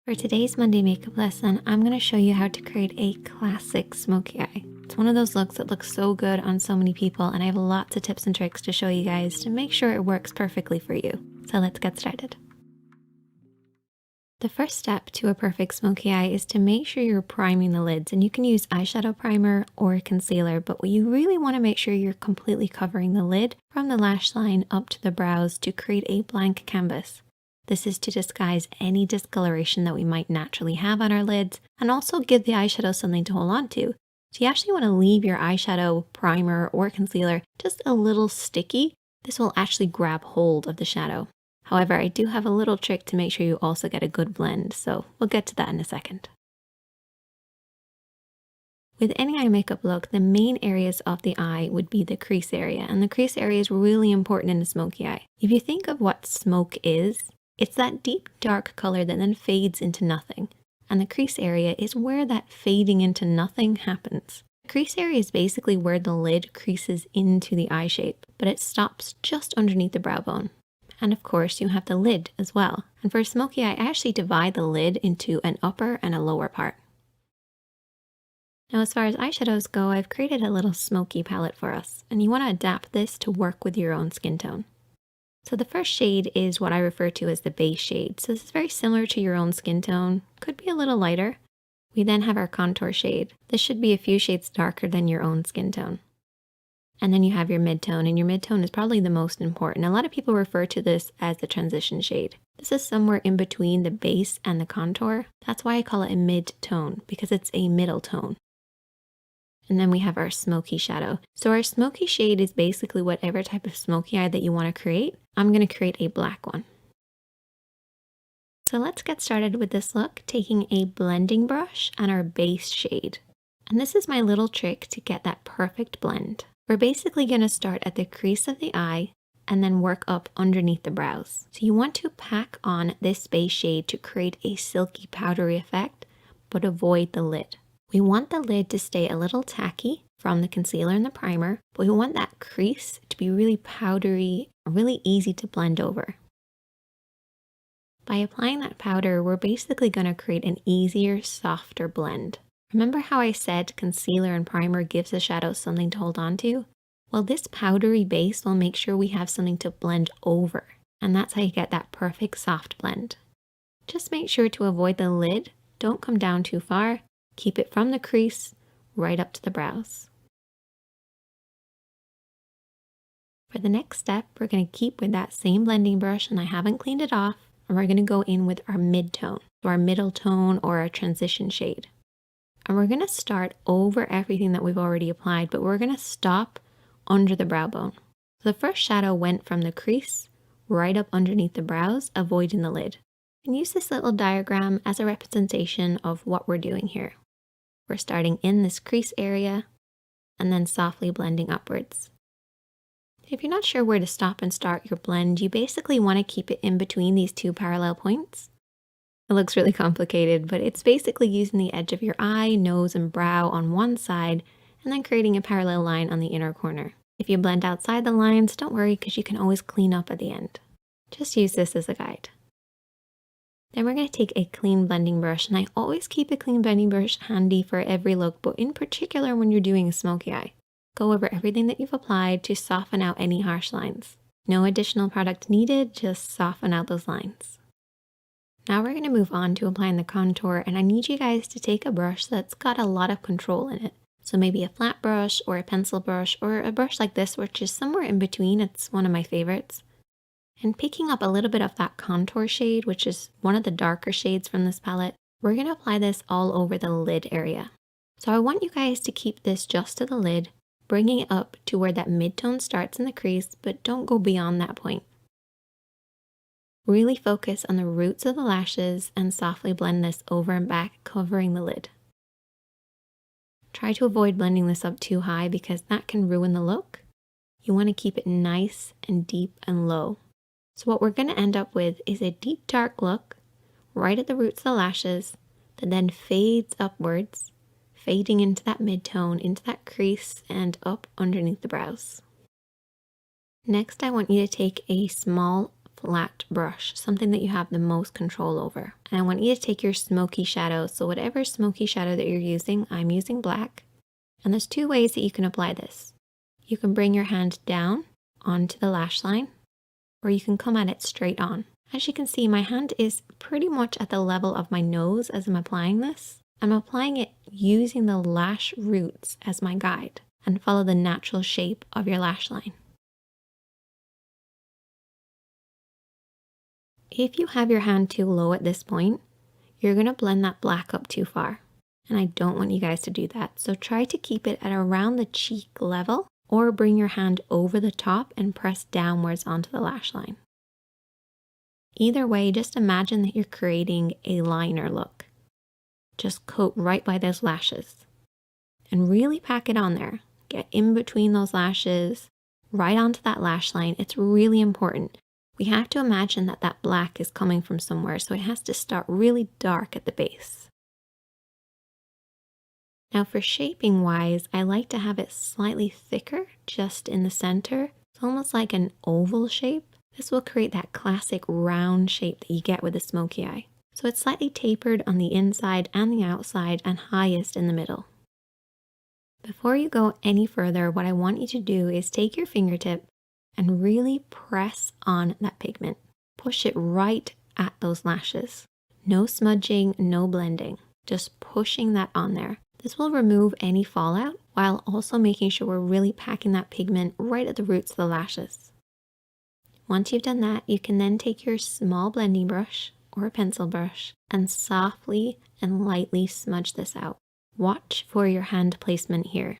For today's Monday makeup lesson, I'm going to show you how to create a classic smoky eye. It's one of those looks that looks so good on so many people, and I have lots of tips and tricks to show you guys to make sure it works perfectly for you. So let's get started. The first step to a perfect smoky eye is to make sure you're priming the lids, and you can use eyeshadow primer or concealer, but you really want to make sure you're completely covering the lid from the lash line up to the brows to create a blank canvas. This is to disguise any discoloration that we might naturally have on our lids and also give the eyeshadow something to hold on to. So you actually want to leave your eyeshadow primer or concealer just a little sticky. This will actually grab hold of the shadow. However, I do have a little trick to make sure you also get a good blend, so we'll get to that in a second. With any eye makeup look, the main areas of the eye would be the crease area, and the crease area is really important in a smoky eye. If you think of what smoke is, it's that deep dark color that then fades into nothing, and the crease area is where that fading into nothing happens. The crease area is basically where the lid creases into the eye shape, but it stops just underneath the brow bone. And of course, you have the lid as well. And for a smoky eye, I actually divide the lid into an upper and a lower part. Now, as far as eyeshadows go, I've created a little smoky palette for us, and you want to adapt this to work with your own skin tone. So the first shade is what I refer to as the base shade. So this is very similar to your own skin tone, could be a little lighter. We then have our contour shade. This should be a few shades darker than your own skin tone. And then you have your mid-tone, and your mid-tone is probably the most important. A lot of people refer to this as the transition shade. This is somewhere in between the base and the contour. That's why I call it a mid-tone, because it's a middle tone. And then we have our smoky shadow. So our smoky shade is basically whatever type of smoky eye that you want to create. I'm going to create a black one. So let's get started with this look, taking a blending brush and our base shade. And this is my little trick to get that perfect blend. We're basically going to start at the crease of the eye and then work up underneath the brows. So you want to pack on this base shade to create a silky powdery effect, but avoid the lid. We want the lid to stay a little tacky from the concealer and the primer, but we want that crease to be really powdery, really easy to blend over. By applying that powder, we're basically going to create an easier, softer blend. Remember how I said concealer and primer gives the shadow something to hold on to? Well, this powdery base will make sure we have something to blend over, and that's how you get that perfect soft blend. Just make sure to avoid the lid, don't come down too far. Keep it from the crease right up to the brows. For the next step, we're going to keep with that same blending brush, and I haven't cleaned it off, and we're going to go in with our mid-tone, so our middle tone or our transition shade. And we're going to start over everything that we've already applied, but we're going to stop under the brow bone. So the first shadow went from the crease right up underneath the brows, avoiding the lid. And use this little diagram as a representation of what we're doing here. We're starting in this crease area and then softly blending upwards. If you're not sure where to stop and start your blend, you basically want to keep it in between these two parallel points. It looks really complicated, but it's basically using the edge of your eye, nose, and brow on one side and then creating a parallel line on the inner corner. If you blend outside the lines, don't worry because you can always clean up at the end. Just use this as a guide. Then we're going to take a clean blending brush, and I always keep a clean blending brush handy for every look, but in particular when you're doing a smoky eye. Go over everything that you've applied to soften out any harsh lines. No additional product needed, just soften out those lines. Now we're going to move on to applying the contour, and I need you guys to take a brush that's got a lot of control in it. So maybe a flat brush or a pencil brush or a brush like this, which is somewhere in between. It's one of my favorites. And picking up a little bit of that contour shade, which is one of the darker shades from this palette, we're going to apply this all over the lid area. So I want you guys to keep this just to the lid, bringing it up to where that mid-tone starts in the crease, but don't go beyond that point. Really focus on the roots of the lashes and softly blend this over and back, covering the lid. Try to avoid blending this up too high because that can ruin the look. You want to keep it nice and deep and low. So what we're going to end up with is a deep dark look right at the roots of the lashes that then fades upwards, fading into that mid-tone, into that crease, and up underneath the brows. Next, I want you to take a small flat brush, something that you have the most control over. And I want you to take your smoky shadow. So whatever smoky shadow that you're using, I'm using black. And there's two ways that you can apply this. You can bring your hand down onto the lash line, or you can come at it straight on. As you can see, my hand is pretty much at the level of my nose as I'm applying this. I'm applying it using the lash roots as my guide, and follow the natural shape of your lash line. If you have your hand too low at this point, you're going to blend that black up too far. And I don't want you guys to do that. So try to keep it at around the cheek level, or bring your hand over the top and press downwards onto the lash line. Either way, just imagine that you're creating a liner look. Just coat right by those lashes and really pack it on there. Get in between those lashes, right onto that lash line. It's really important. We have to imagine that that black is coming from somewhere, so it has to start really dark at the base. Now for shaping wise, I like to have it slightly thicker just in the center. It's almost like an oval shape. This will create that classic round shape that you get with a smoky eye. So it's slightly tapered on the inside and the outside, and highest in the middle. Before you go any further, what I want you to do is take your fingertip and really press on that pigment. Push it right at those lashes. No smudging, no blending, just pushing that on there. This will remove any fallout while also making sure we're really packing that pigment right at the roots of the lashes. Once you've done that, you can then take your small blending brush or a pencil brush and softly and lightly smudge this out. Watch for your hand placement here.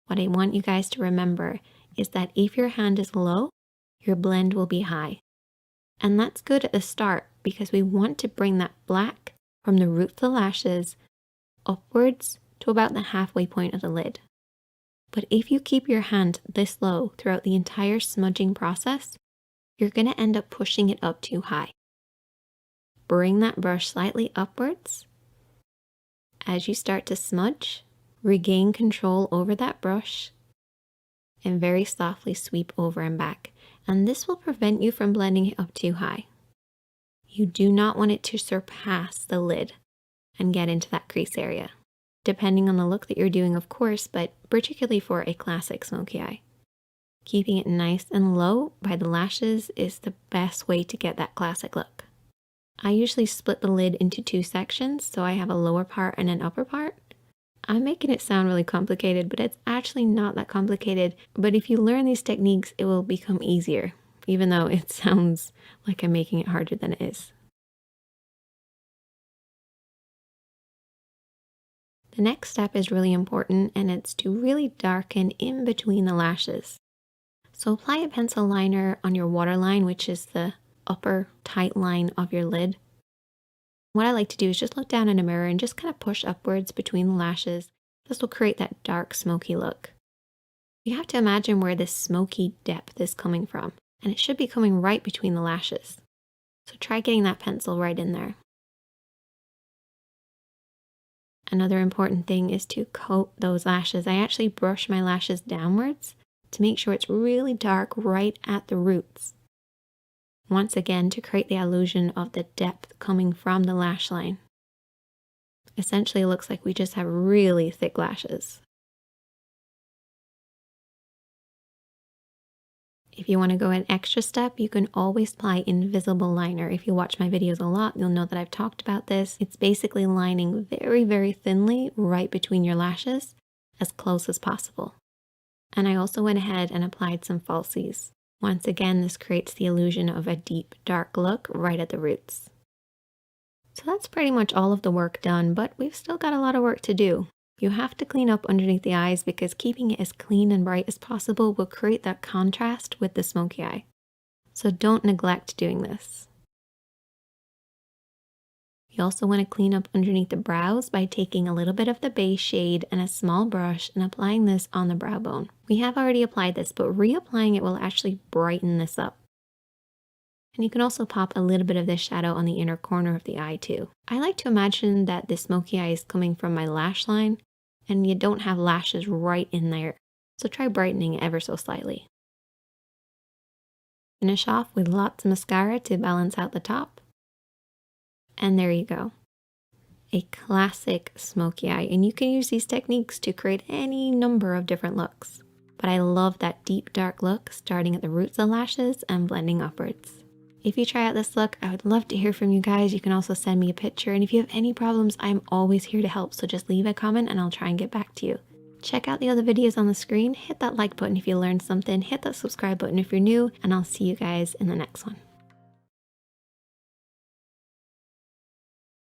What I want you guys to remember is that if your hand is low, your blend will be high. And that's good at the start because we want to bring that black from the root of the lashes upwards to about the halfway point of the lid. But if you keep your hand this low throughout the entire smudging process, you're going to end up pushing it up too high. Bring that brush slightly upwards. As you start to smudge, regain control over that brush and very softly sweep over and back. And this will prevent you from blending it up too high. You do not want it to surpass the lid and get into that crease area, depending on the look that you're doing, of course, but particularly for a classic smoky eye. Keeping it nice and low by the lashes is the best way to get that classic look. I usually split the lid into two sections, so I have a lower part and an upper part. I'm making it sound really complicated, but it's actually not that complicated. But if you learn these techniques, it will become easier, even though it sounds like I'm making it harder than it is. The next step is really important, and it's to really darken in between the lashes. So apply a pencil liner on your waterline, which is the upper tight line of your lid. What I like to do is just look down in a mirror and just kind of push upwards between the lashes. This will create that dark smoky look. You have to imagine where this smoky depth is coming from, and it should be coming right between the lashes. So try getting that pencil right in there. Another important thing is to coat those lashes. I actually brush my lashes downwards to make sure it's really dark right at the roots. Once again, to create the illusion of the depth coming from the lash line. Essentially, it looks like we just have really thick lashes. If you want to go an extra step, you can always apply invisible liner. If you watch my videos a lot, you'll know that I've talked about this. It's basically lining very, very thinly right between your lashes, as close as possible. And I also went ahead and applied some falsies. Once again, this creates the illusion of a deep, dark look right at the roots. So that's pretty much all of the work done, but we've still got a lot of work to do. You have to clean up underneath the eyes because keeping it as clean and bright as possible will create that contrast with the smoky eye. So don't neglect doing this. You also want to clean up underneath the brows by taking a little bit of the base shade and a small brush and applying this on the brow bone. We have already applied this, but reapplying it will actually brighten this up. And you can also pop a little bit of this shadow on the inner corner of the eye too. I like to imagine that the smoky eye is coming from my lash line and you don't have lashes right in there. So try brightening ever so slightly. Finish off with lots of mascara to balance out the top. And there you go. A classic smoky eye. And you can use these techniques to create any number of different looks. But I love that deep dark look starting at the roots of the lashes and blending upwards. If you try out this look, I would love to hear from you guys. You can also send me a picture. And if you have any problems, I'm always here to help. So just leave a comment and I'll try and get back to you. Check out the other videos on the screen. Hit that like button if you learned something. Hit that subscribe button if you're new. And I'll see you guys in the next one.